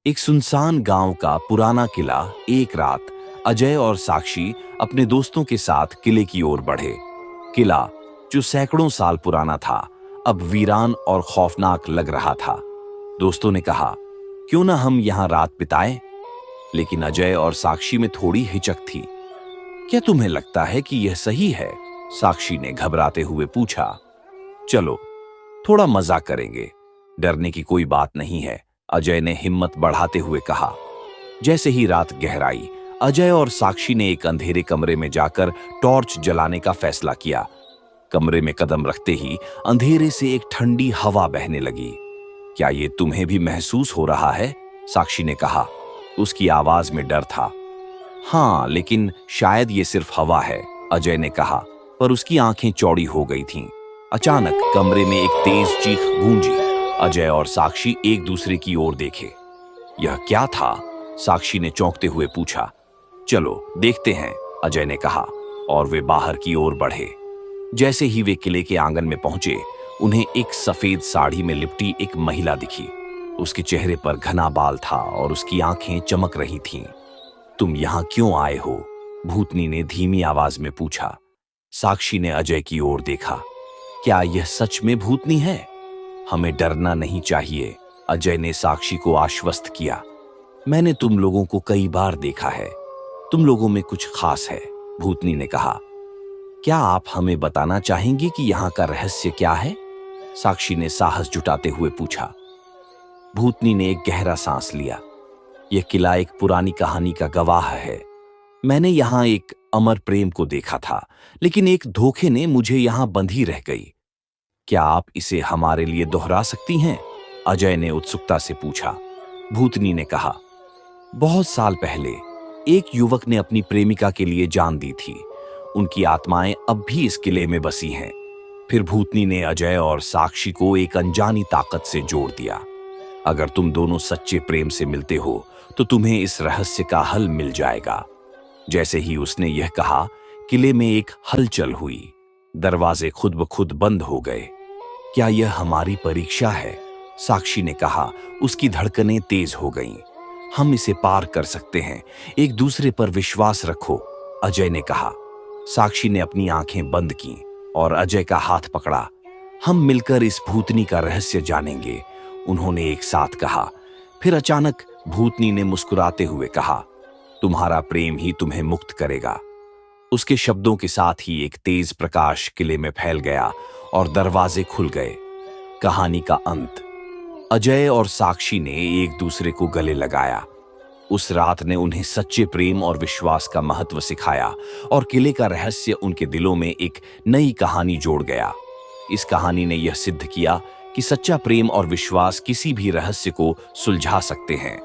एक सुनसान गांव का पुराना किला। एक रात अजय और साक्षी अपने दोस्तों के साथ किले की ओर बढ़े। किला, जो सैकड़ों साल पुराना था, अब वीरान और खौफनाक लग रहा था। दोस्तों ने कहा, क्यों ना हम यहां रात बिताएं? लेकिन अजय और साक्षी में थोड़ी हिचक थी। क्या तुम्हें लगता है कि यह सही है? साक्षी ने घबराते हुए पूछा। चलो, थोड़ा मजा करेंगे, डरने की कोई बात नहीं है, अजय ने हिम्मत बढ़ाते हुए कहा। जैसे ही रात गहराई, अजय और साक्षी ने एक अंधेरे कमरे में जाकर टॉर्च जलाने का फैसला किया। कमरे में कदम रखते ही अंधेरे से एक ठंडी हवा बहने लगी। क्या ये तुम्हें भी महसूस हो रहा है? साक्षी ने कहा। उसकी आवाज में डर था। हाँ, लेकिन शायद ये सिर्फ हवा है, अजय ने कहा, पर उसकी आंखें चौड़ी हो गई थीं। अचानक कमरे में एक तेज चीख गूंजी। अजय और साक्षी एक दूसरे की ओर देखे। यह क्या था? साक्षी ने चौंकते हुए पूछा। चलो देखते हैं, अजय ने कहा, और वे बाहर की ओर बढ़े। जैसे ही वे किले के आंगन में पहुंचे, उन्हें एक सफेद साड़ी में लिपटी एक महिला दिखी। उसके चेहरे पर घना बाल था और उसकी आंखें चमक रही थीं। तुम यहां क्यों आए हो? भूतनी ने धीमी आवाज में पूछा। साक्षी ने अजय की ओर देखा। क्या यह सच में भूतनी है? हमें डरना नहीं चाहिए, अजय ने साक्षी को आश्वस्त किया। मैंने तुम लोगों को कई बार देखा है, तुम लोगों में कुछ खास है, भूतनी ने कहा। क्या आप हमें बताना चाहेंगे कि यहाँ का रहस्य क्या है? साक्षी ने साहस जुटाते हुए पूछा। भूतनी ने एक गहरा सांस लिया। यह किला एक पुरानी कहानी का गवाह है। मैंने यहाँ एक अमर प्रेम को देखा था, लेकिन एक धोखे ने मुझे यहाँ बंधी रह गई। क्या आप इसे हमारे लिए दोहरा सकती हैं? अजय ने उत्सुकता से पूछा। भूतनी ने कहा, बहुत साल पहले एक युवक ने अपनी प्रेमिका के लिए जान दी थी। उनकी आत्माएं अब भी इस किले में बसी हैं। फिर भूतनी ने अजय और साक्षी को एक अनजानी ताकत से जोड़ दिया। अगर तुम दोनों सच्चे प्रेम से मिलते हो तो तुम्हें इस रहस्य का हल मिल जाएगा। जैसे ही उसने यह कहा, किले में एक हलचल हुई। दरवाजे खुद ब खुद बंद हो गए। क्या यह हमारी परीक्षा है? साक्षी ने कहा। उसकी धड़कनें तेज हो गईं। हम इसे पार कर सकते हैं, एक दूसरे पर विश्वास रखो, अजय ने कहा। साक्षी ने अपनी आंखें बंद की और अजय का हाथ पकड़ा। हम मिलकर इस भूतनी का रहस्य जानेंगे, उन्होंने एक साथ कहा। फिर अचानक भूतनी ने मुस्कुराते हुए कहा, तुम्हारा प्रेम ही तुम्हें मुक्त करेगा। उसके शब्दों के साथ ही एक तेज प्रकाश किले में फैल गया और दरवाजे खुल गए। कहानी का अंत। अजय और साक्षी ने एक दूसरे को गले लगाया। उस रात ने उन्हें सच्चे प्रेम और विश्वास का महत्व सिखाया और किले का रहस्य उनके दिलों में एक नई कहानी जोड़ गया। इस कहानी ने यह सिद्ध किया कि सच्चा प्रेम और विश्वास किसी भी रहस्य को सुलझा सकते हैं।